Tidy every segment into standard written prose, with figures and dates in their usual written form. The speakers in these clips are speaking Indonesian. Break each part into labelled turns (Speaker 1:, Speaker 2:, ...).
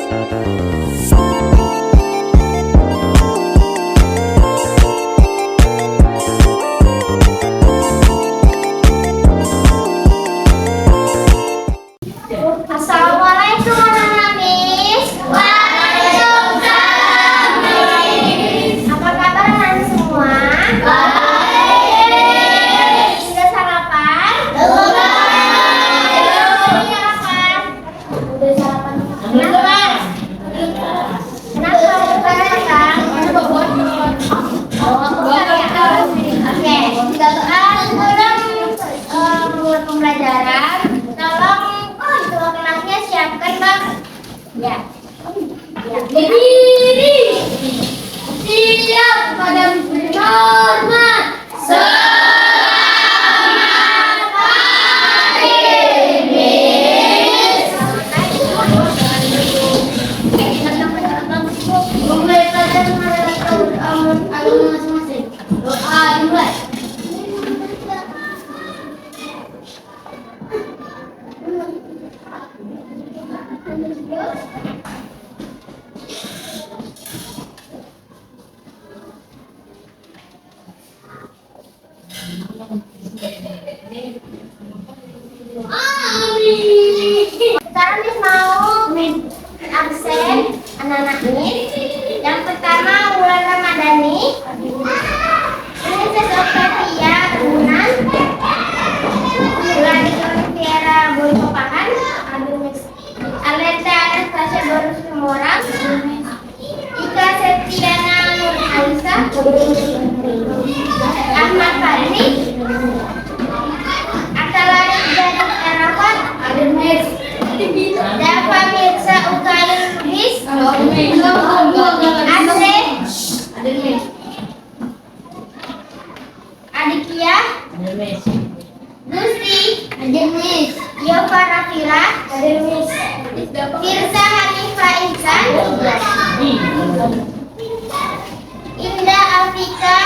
Speaker 1: Assalamualaikum anak-anak Miss. Waalaikumsalam Miss. Apa kabar anak semua? Baik. Sudah sarapan? Belum. Sarapan? Udah sarapan. Kenapa? Kenapa bukan makan? Oke. Sebelum pembelajaran, tolong kelasnya siapkan bang. Ya. Berdiri. Siap pada hormat. Selamat pagi, Miss. Mulai pelajaran agama masing-masing. Doa dimulai. Sekarang Miss mau absen anak-anak Miss. Yang pertama bulan Ramadhani. Ini Sesopia Tahunan. Bulan Tiara Boy Kopahan. Aleta Anastasia Borus Semorang. Ika Septiana Nur Aisyah. Ahmad Fadli. Atalari Jadi Arafat. Dafa Mirza Ukail Lubis. Asre Adikia. Gusti Yova Rafila. Firza Hanifah Insan. Indah Afika.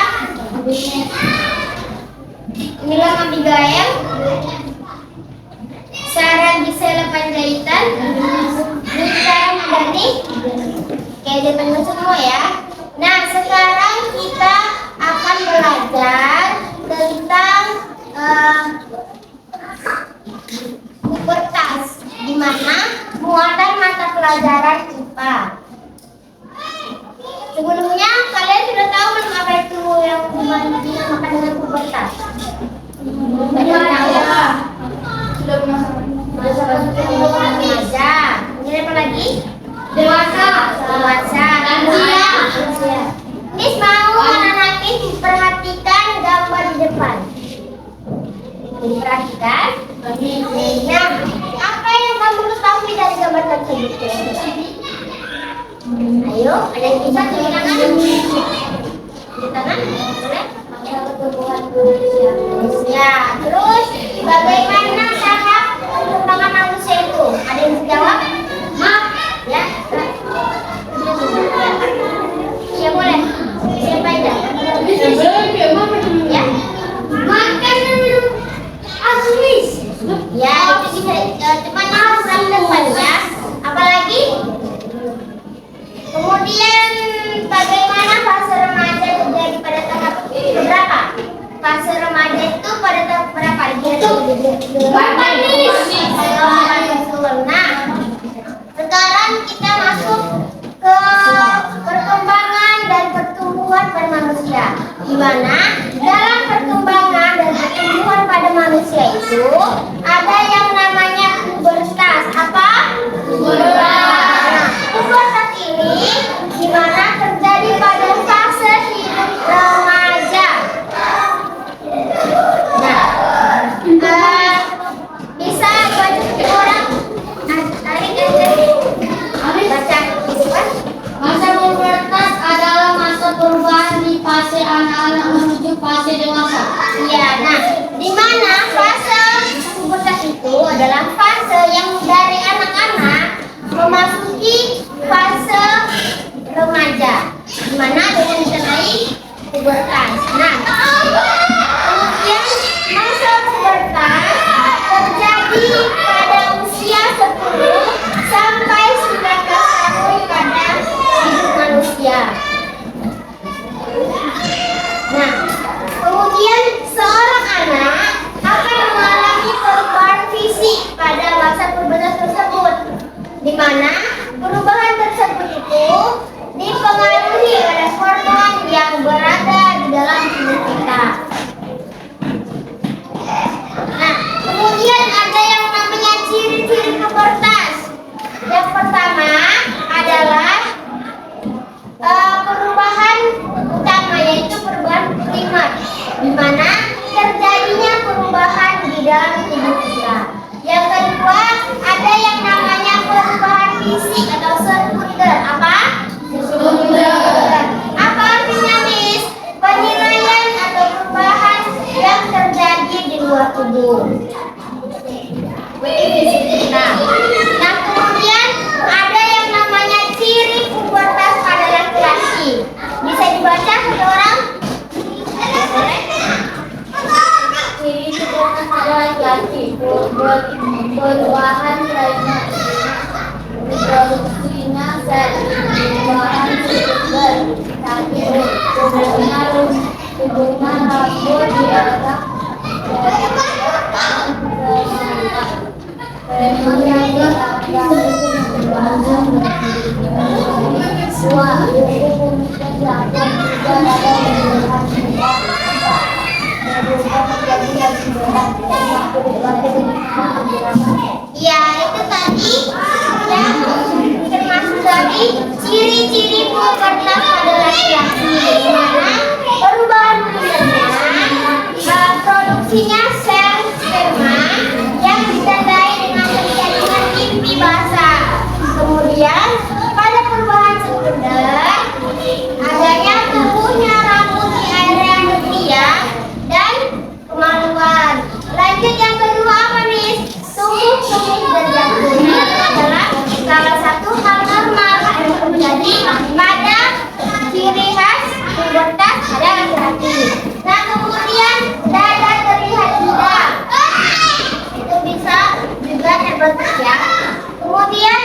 Speaker 1: Nilam Abigail. Sarah Gisela Panjaitan. Nita Madani. Oke, teman-teman semua ya. Nah, sekarang kita akan belajar tentang pubertas, di mana muatan mata pelajaran IPA. Sebelumnya kalian sudah tahu belum apa itu yang dinamakan dengan pubertas? Sudah masa remaja. Ini apa lagi? Dewasa. Lansia. Miss mau anak-anak Miss perhatikan gambar di depan. Perhatikan. Nah, apa yang kamu ketahui dari gambar tersebut? Ayo, ada yang bisa di tangan? Di tangan? Boleh? Ya, terus bagaimana cara perkembangan manusia itu? Ada yang bisa jawab? Ya. Ya boleh. Siapa aja? Ya. Makan minum asumis. Ya, itu bisa. Cuman harus depan ya. Apalagi? Kemudian bagaimana fase remaja terjadi pada tahap berapa? Fase remaja itu pada tahap berapa? Nah, sekarang kita masuk ke perkembangan dan pertumbuhan pada manusia. Di mana dalam perkembangan dan pertumbuhan pada manusia itu ada yang namanya pubertas. Apa? Pubertas. Pubertas ini di mana terjadi pada fase hidup remaja. Nah, bisa banyak orang tarik aja baca gitu kan.
Speaker 2: Masa pubertas adalah masa perubahan di fase anak-anak menuju fase dewasa.
Speaker 1: Iya, nah di mana fase pubertas di mana perubahan tersebut itu dipengaruhi oleh hormon yang berada di dalam tubuh kita. Nah, kemudian ada yang namanya ciri-ciri pubertas. Yang pertama adalah perubahan utama, yaitu perubahan primer, di mana terjadinya perubahan di dalam tubuh kita. Yang kedua, ada yang namanya perubahan fisik atau sekunder. Apa? Sekunder. Apa artinya, Miss? Penilaian atau perubahan yang terjadi di luar tubuh. Seperti fisik kita. Nah, kemudian ada yang namanya ciri pubertas pada laki-laki. Bisa dibaca satu orang?
Speaker 2: Ciri pubertas pada laki-laki, perubahan reproduksinya sel, perubahan sekunder, tubuhnya rambut diarah
Speaker 1: Ya, itu tadi yang termasuk dari ciri-ciri pubertas pada laki-laki, di mana perubahan primernya produksinya sel sperma yang ditandai dengan terjadinya mimpi basah. Kemudian pada perubahan sekunder adanya tumbuhnya rambut di area nuklia dan kemaluan. Lanjut yang kedua apa, Miss? Tumbuh berjatuh. Itu adalah salah satu hal normal yang terjadi pada ciri khas pubertas pada laki-laki. Nah, kemudian dada terlihat budak. Itu bisa juga terbentuk ya. Kemudian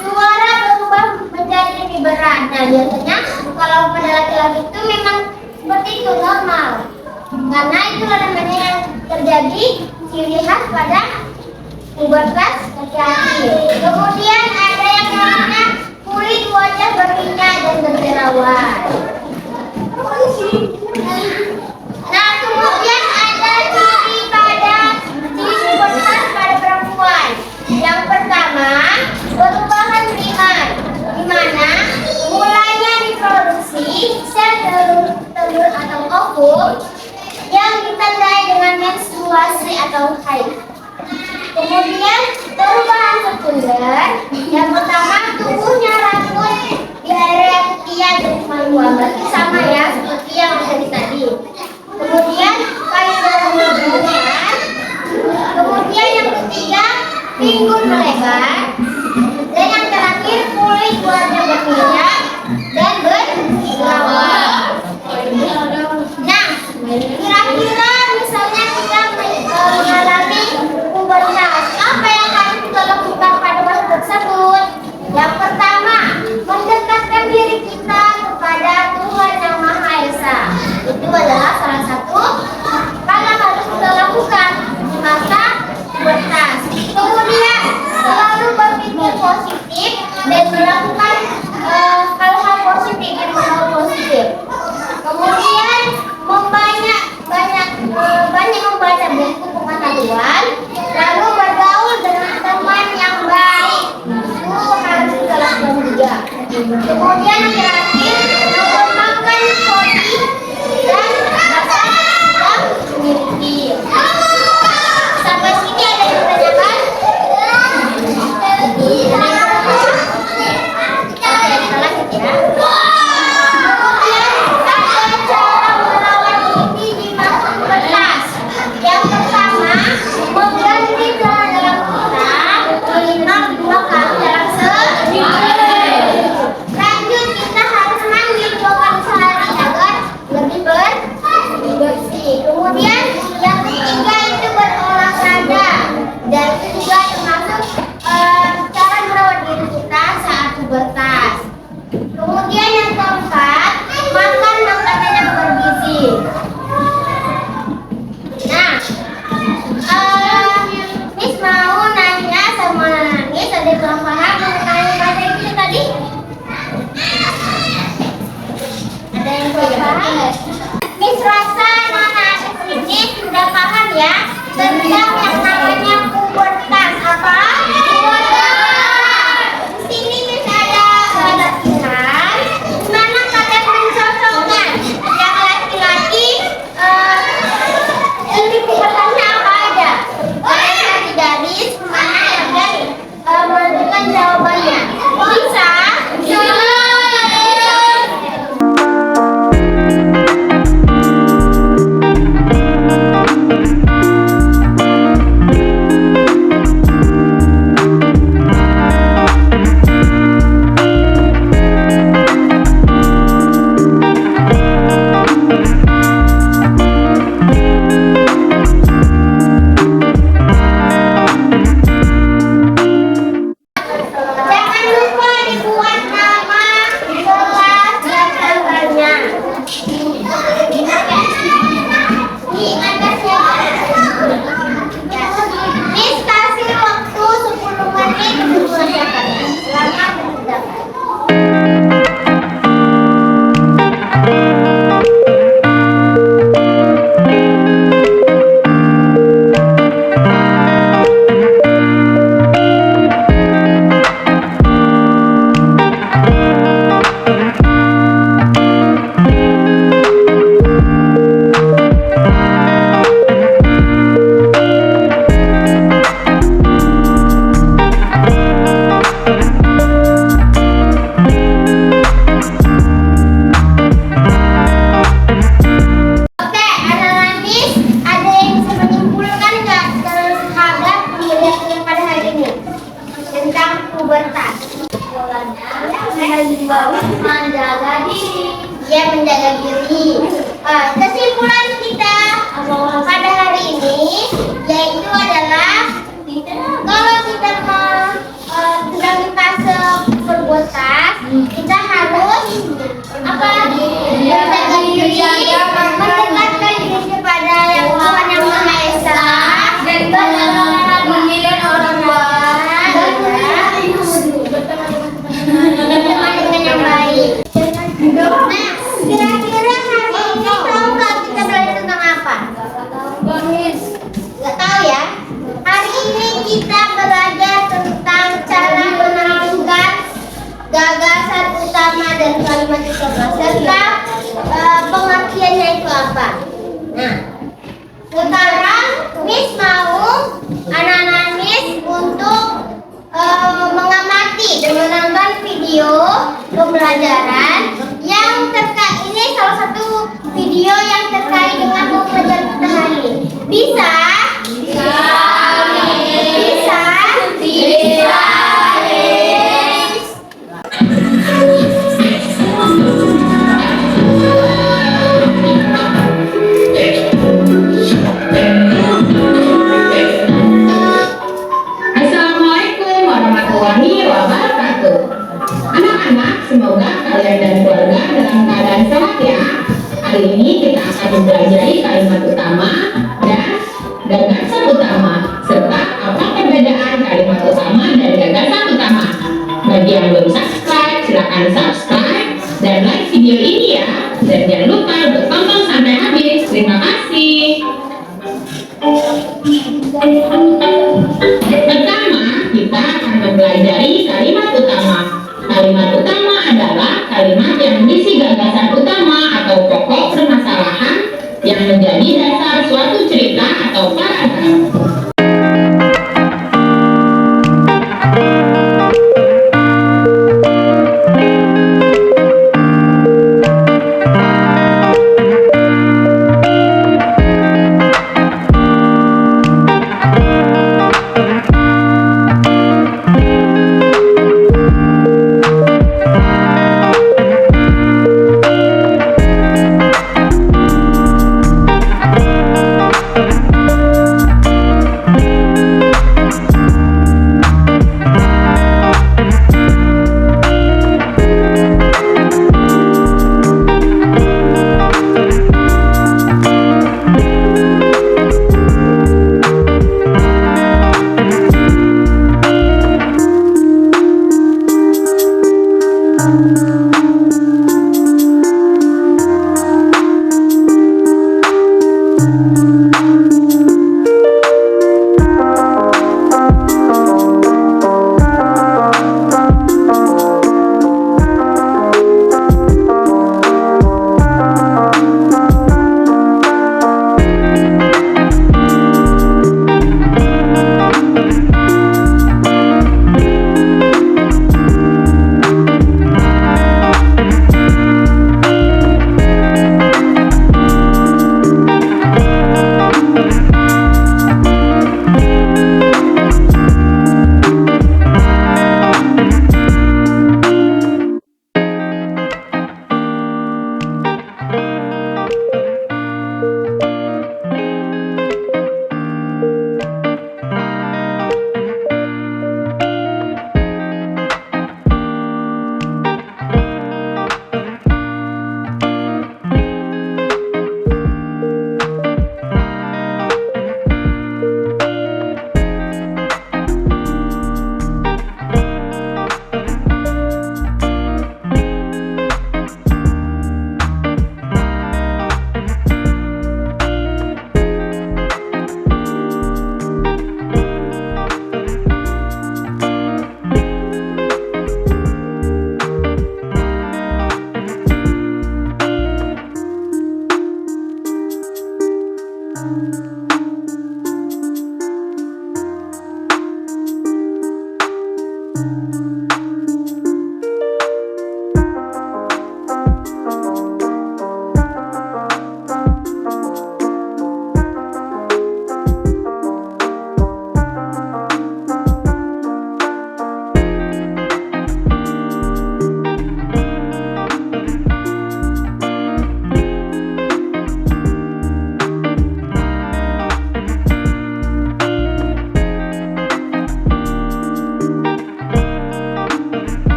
Speaker 1: suara berubah menjadi lebih berat. Nah, biasanya kalau pada laki-laki itu memang seperti itu normal. Karena itu namanya yang terjadi ciri khas pada pubertas laki-laki. Kemudian ada yang namanya kulit wajah berminyak dan berjerawat. Nah, kemudian ada ciri pubertas pada perempuan. Yang pertama, perubahan primer, di mana mulainya diproduksi sel telur atau ovum yang ditandai dengan menstruasi atau haid. Kemudian perubahan sekunder, yang pertama tumbuhnya rambut di area ketiak dan kemaluan. Berarti sama ya seperti yang tadi. Kemudian payudara melebar. Kemudian yang ketiga pinggul melebar. Dan yang terakhir kulit wajah berminyak dan berjerawat. Nah, kira-kira misalnya kita mengalami pubertas, apa yang harus kita lakukan pada masa tersebut? Yang pertama, mendekatkan diri kita kepada Tuhan Yang Maha Esa. Itu adalah salah satu hal yang harus kita lakukan di masa pubertas. Kemudian selalu berpikir positif dan melakukan hal-hal positif yang berbau positif. Kemudian banyak membaca buku pengetahuan, lalu bergaul dengan teman yang baik. Itu harus kita lakukan juga. Kemudian yang terakhir, mengembangkan hobi dan bakat yang dimiliki. Sampai sini ada yang ditanyakan? Kita lanjut ya. Yang pertama, mengganti celana dalam kita minimal 2 kali dalam seminggu. Lanjut
Speaker 2: menjaga diri.
Speaker 1: Ya, menjaga diri. Kesimpulan kita pada hari ini yaitu adalah kalau kita sedang di fase berbuat tas, kita harus menjaga diri, mendekatkan diri kepada yang Tuhan yang Maha Esa,
Speaker 2: Dan menghindari orang
Speaker 1: berteman dengan yang baik. Nah, kira-kira hari ini tahu nggak kita belajar tentang apa? Nggak tahu ya. Hari ini kita belajar tentang cara menentukan gagasan utama dan kalimat utama serta pengertiannya itu apa. Nah, sekarang Miss mau anak-anak Miss untuk mengamati dan menonton video pembelajaran yang terkait. Ini salah satu video yang terkait dengan pembelajaran kita hari ini. Bisa? Bisa.
Speaker 3: Assalamualaikum warahmatullahi wabarakatuh. Anak-anak, semoga kalian dan keluarga dalam keadaan sehat ya. Hari ini kita akan mempelajari kalimat utama dan gagasan utama serta apa perbedaan kalimat utama dan gagasan utama. Bagi yang belum subscribe, silakan subscribe dan like video ini ya. Dan jangan lupa untuk tonton sampai habis. Terima kasih. Pertama, kita akan mempelajari kalimat utama. Kalimat utama adalah kalimat yang berisi gagasan utama atau pokok permasalahan yang menjadi dasar suatu cerita atau paragraf.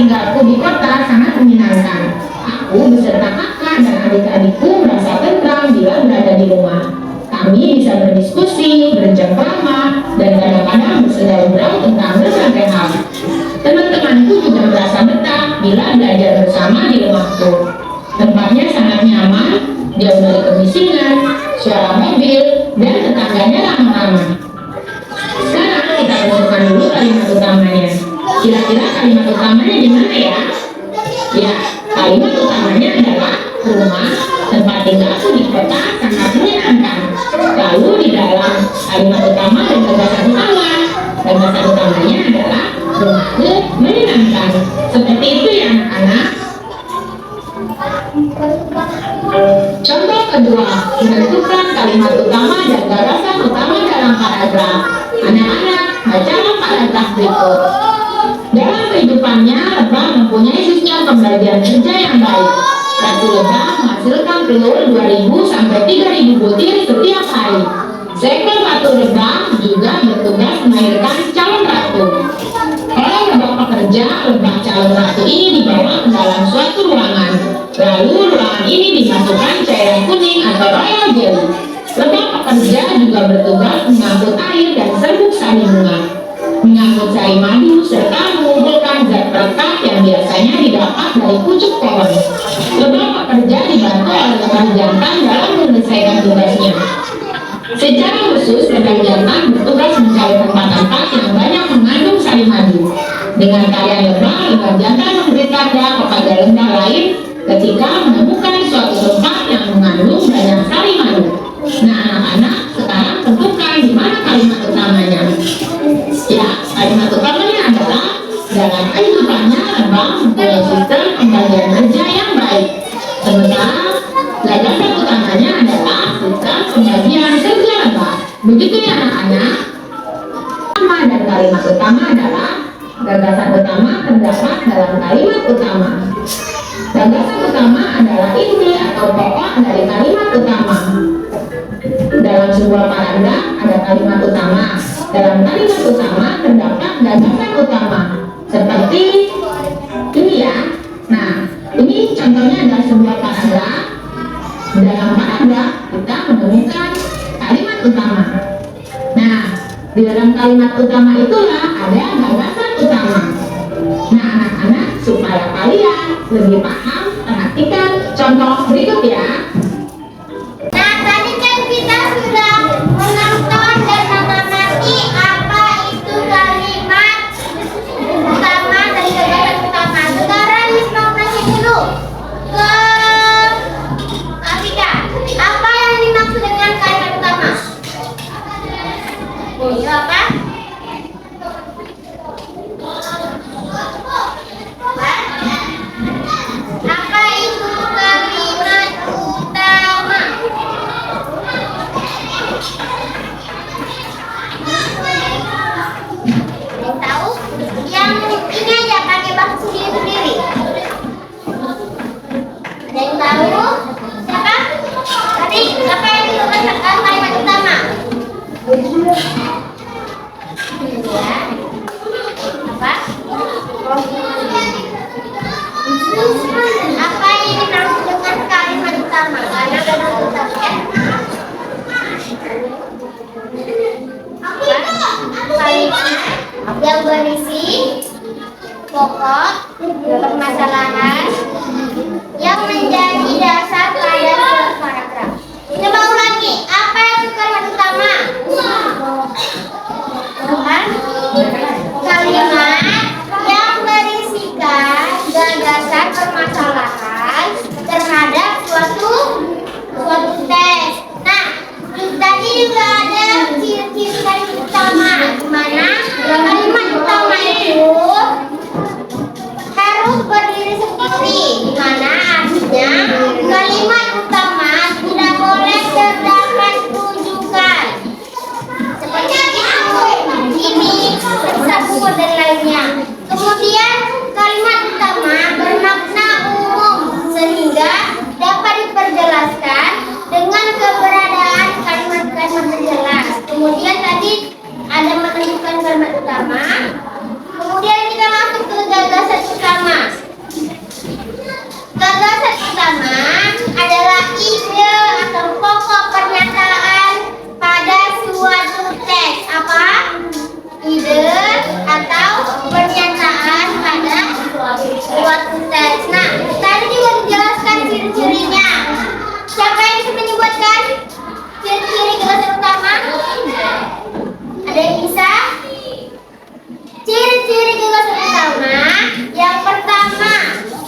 Speaker 3: tinggalku di kota sangat menyenangkan. Aku beserta kakak dan adik-adikku merasa tentram bila berada di rumah. Kami bisa berdiskusi, bercengkrama, dan kadang-kadang bersendaung tentang berbagai hal. Teman-temanku juga merasa betah bila belajar bersama di rumahku. Tempatnya sangat nyaman, jauh dari kebisingan, suara mobil, dan tetangganya ramah-ramah. Sekarang kita renungkan dulu kalimat utamanya. Kira-kira kalimat utamanya di mana ya? Ya, kalimat utamanya adalah rumah, tempat tinggalku di kota sangat menyenangkan. Lalu di dalam kalimat utama dan gagasan utama. Gagasan utamanya adalah rumahku menyenangkan. Seperti itu ya anak-anak. Contoh kedua, menentukan kalimat utama dan gagasan utama dalam paragraf. Anak-anak, bacalah paragraf berikut. Dalam kehidupannya, lebah mempunyai sistem pembagian kerja yang baik. Ratu lebah menghasilkan telur 2.000 sampai 3.000 butir setiap hari. Seekor ratu lebah juga bertugas melahirkan calon ratu. Oleh lebah pekerja, lebah calon ratu ini dibawa ke dalam suatu ruangan. Lalu ruangan ini dimasukkan cairan kuning atau royal jelly. Lebah pekerja juga bertugas mengangkut air dan serbuk sari bunga, mengangkut sari madu, serta mengumpulkan zat perekat yang biasanya didapat dari pucuk pohon. Lebah pekerja dibantu oleh lebah jantan dalam menyelesaikan tugasnya. Secara khusus, lebah jantan bertugas mencari tempat-tempat yang banyak mengandung sari madu. Dengan kalian lebah jantan memberi tanda kepada lebah lain ketika menemukan suatu tempat yang mengandung banyak sari madu. Nah, anak-anak, sekarang tentukan di mana kalimat utamanya. Ya, kalimat utamanya adalah dalam kehidupannya lebah mempunyai sistem pembagian kerja yang baik. Sementara gagasan utamanya adalah sistem pembagian kerja lebah. Begitu ya anak-anak. Nama dan kalimat utama adalah gagasan utama terdapat dalam kalimat utama. Gagasan utama adalah inti atau pokok dari kalimat utama. Dalam sebuah paragraf ada kalimat utama. Dalam kalimat utama terdapat gagasan utama. Seperti ini ya. Nah, ini contohnya adalah sebuah paragraf. Dalam paragraf kita menemukan kalimat utama. Nah, di dalam kalimat utama itulah ada gagasan utama. Nah, anak-anak, supaya kalian lebih paham, perhatikan contoh berikut ya.
Speaker 1: Nah, tadi kan kita sudah menonton dan memahami apa itu kalimat utama dan gagasan utama. Sekarang Miss mau nanya dulu ke Afika, apa yang dimaksud dengan kalimat utama? Itu apa? Apa itu kalimat utama? Yang tahu? Yang ini aja pakai bahasa sendiri-sendiri. Yang tahu? Siapa? Tadi apa yang dimaksud kalimat utama? Ya. Apa? Apa yang dimaksud dengan kalimat utama? Karena kalimat utama ya. Kalimat yang berisi pokok permasalahan yang menjadi dasar pada suatu paragraf. Coba ulangi, apa itu kalimat utama? Bukan? Kalimat yang berisikan gagasan permasalahan terhadap suatu teks. Nah, tadi juga ada ciri-ciri kalimat utama, di mana kalimat utama itu harus berdiri sendiri, di mana artinya kalimat utama tidak boleh terdapat rujukan seperti itu, ini, tersebut dan lainnya. Kemudian kalimat utama bermakna umum sehingga dapat diperjelaskan dengan keberadaan kalimat-kalimat terjelas. Kemudian tadi ada menentukan kalimat utama. Kemudian kita masuk ke gagasan utama. buat tes. Nah, tadi juga dijelaskan ciri-cirinya. Siapa yang bisa menyebutkan ciri-ciri gagasan utama? Ada yang bisa? Ciri-ciri gagasan utama yang pertama,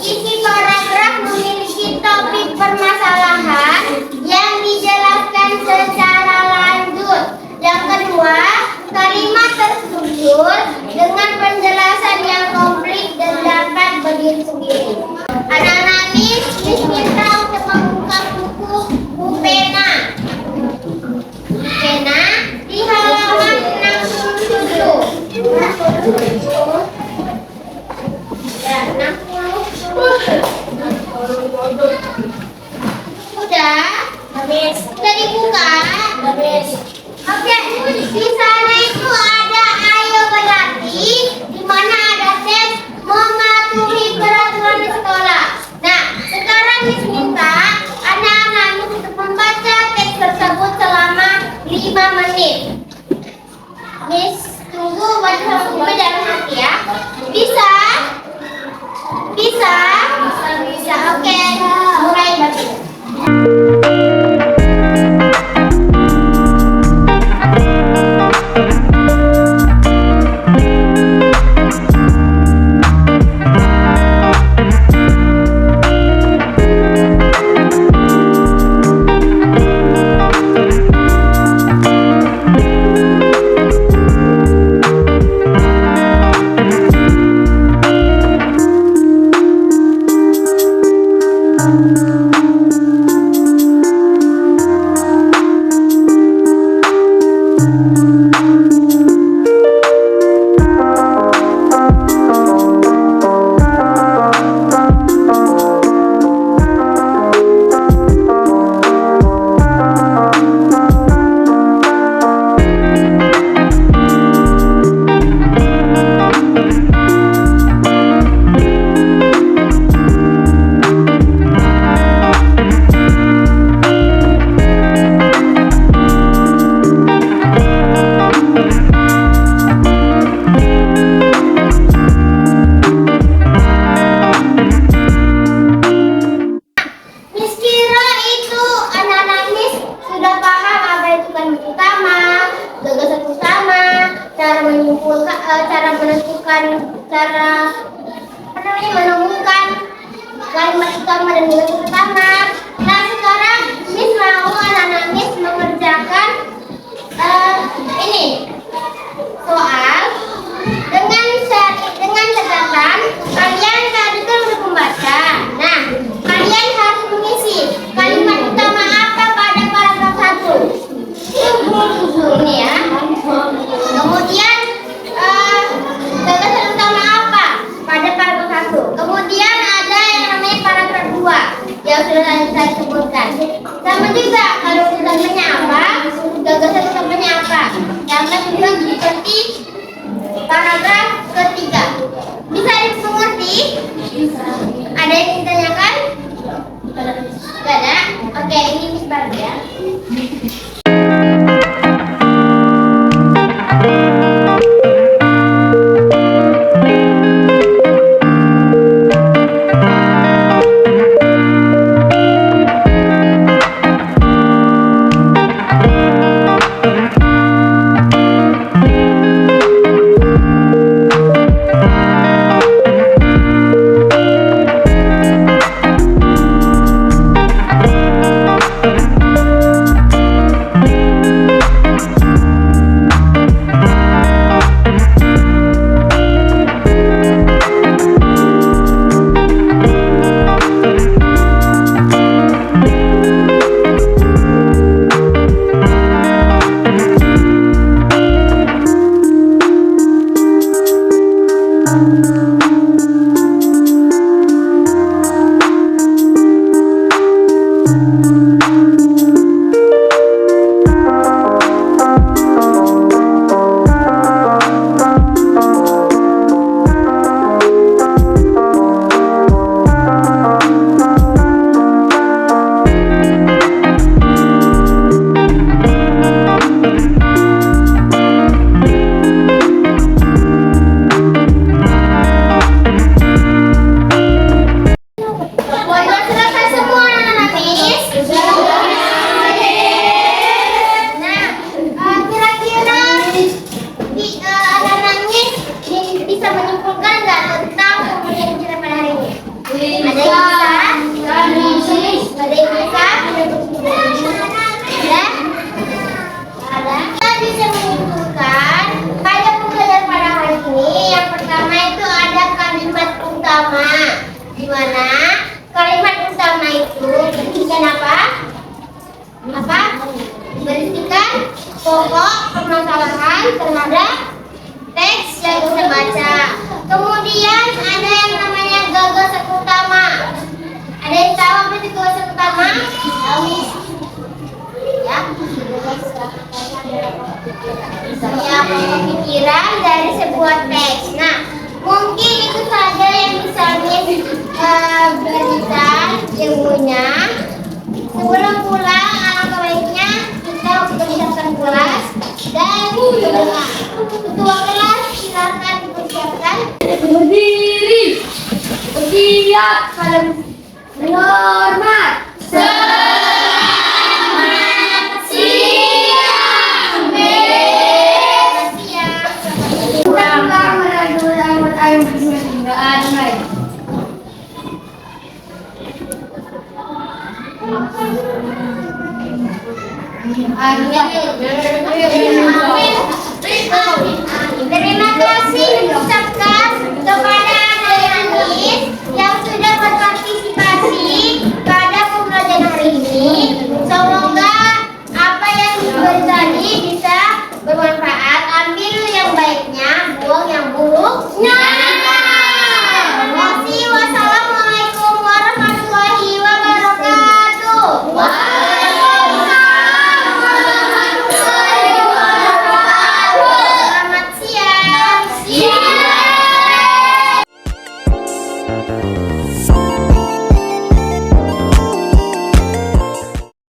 Speaker 1: isi paragraf memiliki topik permasalahan yang dijelaskan secara lanjut. Yang kedua, kalimat terstruktur dengan penjelasan yang komplit dan dapat berdiri sendiri. Anak-anak Miss minta untuk membuka buku Pena di halaman 67. Ya, 60. Udah? Habis. Sudah dibuka? Habis. Oke, di sana itu ada ayo berlatih, di mana ada tes mematuhi peraturan di sekolah. Nah, sekarang Miss minta anak-anak Miss untuk membaca teks tersebut selama 5 menit. Miss tunggu baca jangan hati ya. Bisa? Bisa? Bisa. Oke, mulai baca. Menemukan kalimat utama dan gagasan utama. Nah, sekarang Miss mau anak-anak Miss mengerjakan ini soal dengan catatan kalian tadi kan udah membaca. Nah, kalian harus mengisi kalimat utama apa pada paragraf 1 ini ya. Kemudian gagasan utama apa pada paragraf 1. Kemudian ada yang namanya paragraf 2 yang sudah saya sebutkan. Sama juga kalau utamanya apa, gagasan utamanya apa. Yang kedua seperti paragraf ketiga. Bisa dimengerti? Ada yang ditanyakan? Tidak ada? Oke, ini Miss Barbie ya. di mana kalimat utama itu berisikan apa? Berisikan pokok permasalahan terhadap teks yang kita baca. Kemudian ada yang namanya gagasan utama. Ada yang tahu apa itu gagasan utama? Ya, pemikiran dari sebuah teks. Nah, mungkin itu saja yang bisa berikan ilmunya. Sebelum pulang, alangkah baiknya kita mengerjakan kelas dan berdoa. Ketua kelas silakan dipersiapkan.
Speaker 2: Berdiri. Bersiap. Salam hormat.
Speaker 1: Terima kasih diucapkan kepada anak-anak yang sudah berpartisipasi pada pembelajaran hari ini. Semoga apa yang diberi tadi bisa bermanfaat. Ambil yang baiknya, buang yang buruknya. Terima kasih. Wassalamualaikum warahmatullahi wabarakatuh. Selamat siang.